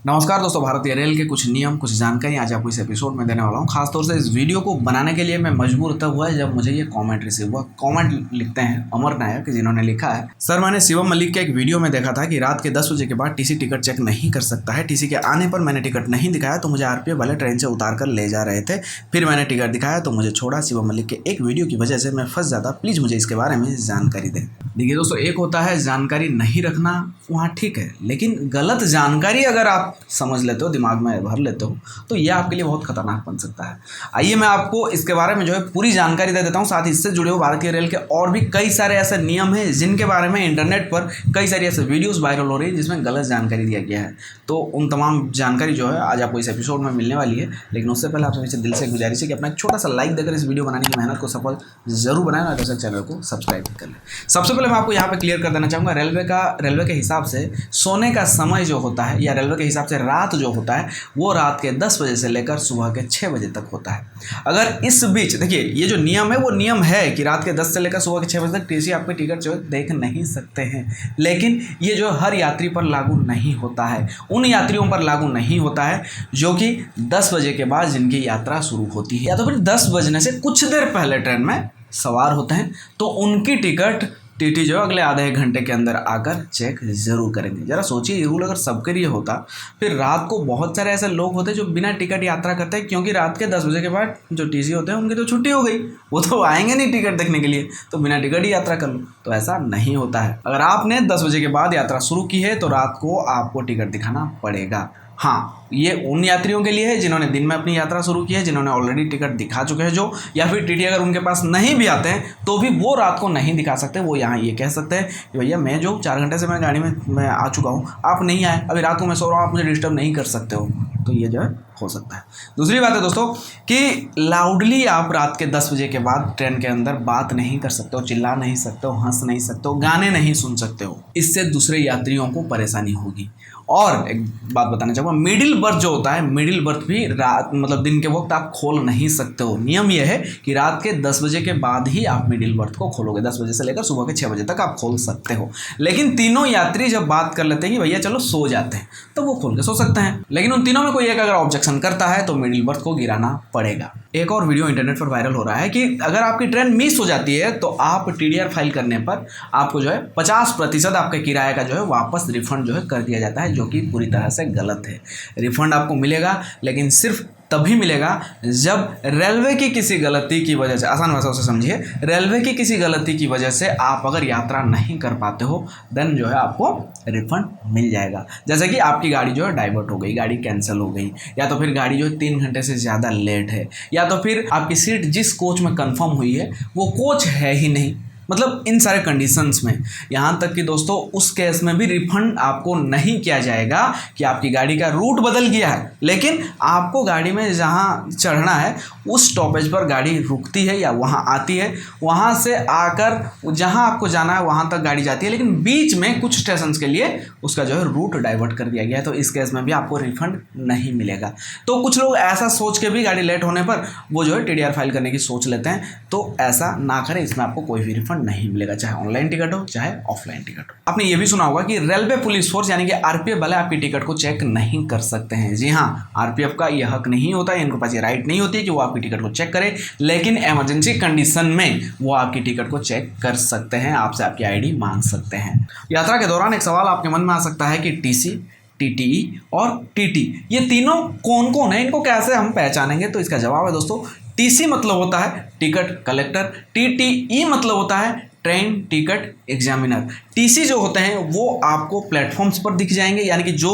नमस्कार दोस्तों, भारतीय रेल के कुछ नियम, कुछ जानकारी आज आपको इस एपिसोड में देने वाला हूँ। खासतौर से इस वीडियो को बनाने के लिए मैं मजबूर तब हुआ जब मुझे ये कमेंट रिसीव हुआ। कमेंट लिखते हैं अमर नायक, जिन्होंने लिखा है, सर मैंने शिवम मलिक के एक वीडियो में देखा था कि रात के 10 बजे के बाद टीसी टिकट चेक नहीं कर सकता है। टीसी के आने पर मैंने टिकट नहीं दिखाया तो मुझे आरपीएफ वाले ट्रेन से उतार कर ले जा रहे थे। फिर मैंने टिकट दिखाया तो मुझे छोड़ा। शिवम मलिक के एक वीडियो की वजह से मैं फंस जाता। प्लीज़ मुझे इसके बारे में जानकारी दें। देखिए दोस्तों, एक होता है जानकारी नहीं रखना, वहाँ ठीक है, लेकिन गलत जानकारी अगर आप समझ लेते हो, दिमाग में भर लेते हो, तो ये आपके लिए बहुत खतरनाक बन सकता है। आइए मैं आपको इसके बारे में जो है पूरी जानकारी दे देता हूँ। साथ ही इससे जुड़े हुए भारतीय रेल के और भी कई सारे ऐसे नियम हैं जिनके बारे में इंटरनेट पर कई सारी ऐसे वीडियोस वायरल हो रही है जिसमें गलत जानकारी दिया गया है। तो उन तमाम जानकारी जो है आज आपको इस एपिसोड में मिलने वाली है। लेकिन उससे पहले आप सभी से दिल से गुजारिश है कि अपना एक छोटा सा लाइक देकर इस वीडियो बनाने की मेहनत को सफल जरूर बनाएं और इस चैनल को सब्सक्राइब कर लें। सबसे पहले मैं आपको यहाँ पे क्लियर कर देना चाहूँगा, रेलवे के हिसाब से सोने का समय जो होता है, या रेलवे के हिसाब से रात जो होता है, वो रात के 10 बजे से लेकर सुबह के 6 बजे तक होता है। अगर इस बीच, देखिए ये जो नियम है वो नियम है कि रात के 10 से लेकर सुबह के 6 बजे तक टीसी आपके टिकट जो है देख नहीं सकते हैं। लेकिन ये जो हर यात्री पर लागू नहीं होता है, उन यात्रियों पर लागू नहीं होता है जो कि 10 बजे के बाद जिनकी यात्रा शुरू होती है, या तो फिर 10 बजने से कुछ देर पहले ट्रेन में सवार होते हैं, तो उनकी टिकट टीटी जो अगले आधे एक घंटे के अंदर आकर चेक जरूर करेंगे। जरा सोचिए, ये रूल अगर सबके लिए होता, फिर रात को बहुत सारे ऐसे लोग होते जो बिना टिकट यात्रा करते हैं, क्योंकि रात के 10 बजे के बाद जो टीसी होते हैं उनकी तो छुट्टी हो गई, वो तो आएंगे नहीं टिकट देखने के लिए, तो बिना टिकट ही यात्रा कर लो। तो ऐसा नहीं होता है। अगर आपने 10 बजे के बाद यात्रा शुरू की है तो रात को आपको टिकट दिखाना पड़ेगा। हाँ, ये उन यात्रियों के लिए है जिन्होंने दिन में अपनी यात्रा शुरू की है, जिन्होंने ऑलरेडी टिकट दिखा चुके हैं जो, या फिर टीटी अगर उनके पास नहीं भी आते हैं तो भी वो रात को नहीं दिखा सकते। वो यहाँ ये कह सकते हैं कि भैया मैं जो 4 घंटे से मैं गाड़ी में मैं आ चुका हूँ, आप नहीं आए, अभी रात को मैं सो रहा हूँ, आप मुझे डिस्टर्ब नहीं कर सकते हो। तो ये जो है हो सकता है। दूसरी बात है दोस्तों कि लाउडली आप रात के 10 बजे के बाद ट्रेन के अंदर बात नहीं कर सकते हो, चिल्ला नहीं सकते हो, हंस नहीं सकते हो, गाने नहीं सुन सकते हो। इससे दूसरे यात्रियों को परेशानी होगी। और एक बात बताना चाहूँगा, मिडिल बर्थ जो होता है, मिडिल बर्थ भी रात मतलब दिन के वक्त आप खोल नहीं सकते हो। नियम यह है कि रात के 10 बजे के बाद ही आप मिडिल बर्थ को खोलोगे। 10 बजे से लेकर सुबह के 6 बजे तक आप खोल सकते हो। लेकिन तीनों यात्री जब बात कर लेते हैं कि भैया चलो सो जाते हैं, तो वो खोल के सो सकते हैं। लेकिन उन तीनों में कोई एक अगर ऑब्जेक्शन करता है तो मिडिल बर्थ को गिराना पड़ेगा। एक और वीडियो इंटरनेट पर वायरल हो रहा है कि अगर आपकी ट्रेन मिस हो जाती है तो आप टीडीआर फाइल करने पर आपको जो है 50% आपके किराए का जो है वापस रिफंड जो है कर दिया जाता है, जो कि पूरी तरह से गलत है। रिफंड आपको मिलेगा, लेकिन सिर्फ तभी मिलेगा जब रेलवे की किसी गलती की वजह से, आसान भाषा से समझिए, रेलवे की किसी गलती की वजह से आप अगर यात्रा नहीं कर पाते हो, देन जो है आपको रिफंड मिल जाएगा। जैसे कि आपकी गाड़ी जो है डाइवर्ट हो गई, गाड़ी कैंसिल हो गई, या तो फिर गाड़ी जो है 3 घंटे से ज़्यादा लेट है, या तो फिर आपकी सीट जिस कोच में कंफर्म हुई है वो कोच है ही नहीं। मतलब इन सारे कंडीशंस में, यहाँ तक कि दोस्तों उस केस में भी रिफंड आपको नहीं किया जाएगा कि आपकी गाड़ी का रूट बदल गया है, लेकिन आपको गाड़ी में जहाँ चढ़ना है उस स्टॉपेज पर गाड़ी रुकती है या वहाँ आती है, वहाँ से आकर जहाँ आपको जाना है वहाँ तक गाड़ी जाती है, लेकिन बीच में कुछ स्टेशन के लिए उसका जो है रूट डाइवर्ट कर दिया गया है, तो इस केस में भी आपको रिफंड नहीं मिलेगा। तो कुछ लोग ऐसा सोच के भी गाड़ी लेट होने पर वो जो है टीडीआर फाइल करने की सोच लेते हैं, तो ऐसा ना करें। इसमें आपको कोई भी रिफंड नहीं मिलेगा, चाहे ऑनलाइन टिकट हो चाहे ऑफलाइन टिकट हो। आपने ये भी सुना होगा कि रेलवे पुलिस फोर्स यानी कि आरपीएफ वाले आपकी टिकट को चेक नहीं कर सकते हैं। जी हाँ, आरपीएफ का यह हक नहीं होता है, इनके पास ये राइट नहीं होती है कि वो आपकी टिकट को चेक करे, लेकिन इमरजेंसी कंडीशन में वो आपकी टिकट को चेक कर सकते हैं, आपसे आपकी आईडी मांग सकते हैं। यात्रा के दौरान एक सवाल आपके मन में आ सकता है कि टीसी, टीटीई और टीटी ये तीनों कौन कौन है, इनको कैसे हम पहचानेंगे? तो इसका जवाब है दोस्तों, टीसी मतलब होता है टिकट कलेक्टर, टीटीई मतलब होता है ट्रेन टिकट एग्जामिनर। टीसी जो होते हैं वो आपको प्लेटफॉर्म्स पर दिख जाएंगे, यानी कि जो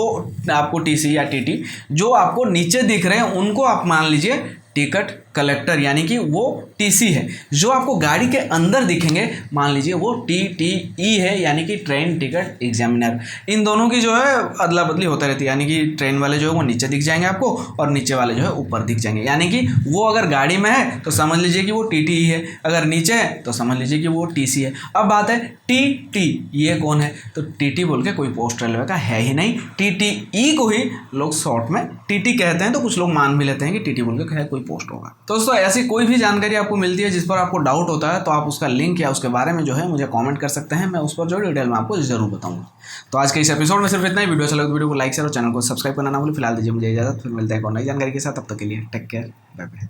आपको टीसी या टीटी जो आपको नीचे दिख रहे हैं उनको आप मान लीजिए टिकट कलेक्टर, यानी कि वो टीसी है। जो आपको गाड़ी के अंदर दिखेंगे मान लीजिए वो टीटीई है, यानी कि ट्रेन टिकट एग्जामिनर। इन दोनों की जो है अदला बदली होता रहती है, यानी कि ट्रेन वाले जो है वो नीचे दिख जाएंगे आपको और नीचे वाले जो है ऊपर दिख जाएंगे। यानी कि वो अगर गाड़ी में है तो समझ लीजिए कि वो टीटीई है, अगर नीचे है तो समझ लीजिए कि वो टीसी है। अब बात है टीटी, ये कौन है? तो टीटी बोल के कोई पोस्ट रेलवे का है ही नहीं, टीटीई को ही लोग शॉर्ट में टीटी कहते हैं, तो कुछ लोग मान भी लेते हैं कि टीटी बोल के है कोई पोस्ट होगा। तो दोस्तों ऐसी कोई भी जानकारी आपको मिलती है जिस पर आपको डाउट होता है तो आप उसका लिंक या उसके बारे में जो है मुझे कमेंट कर सकते हैं, मैं उस पर जो डिटेल में आपको ज़रूर बताऊंगा। तो आज के इस एपिसोड में सिर्फ इतना ही। वीडियो अच्छा लगे तो वीडियो को लाइक शेयर और चैनल को सब्सक्राइब करना ना भूलें। फिलहाल दीजिए मुझे इजाजत, फिर मिलते हैं एक और नई जानकारी के साथ। तब तक के लिए टेक केयर, बाय बाय।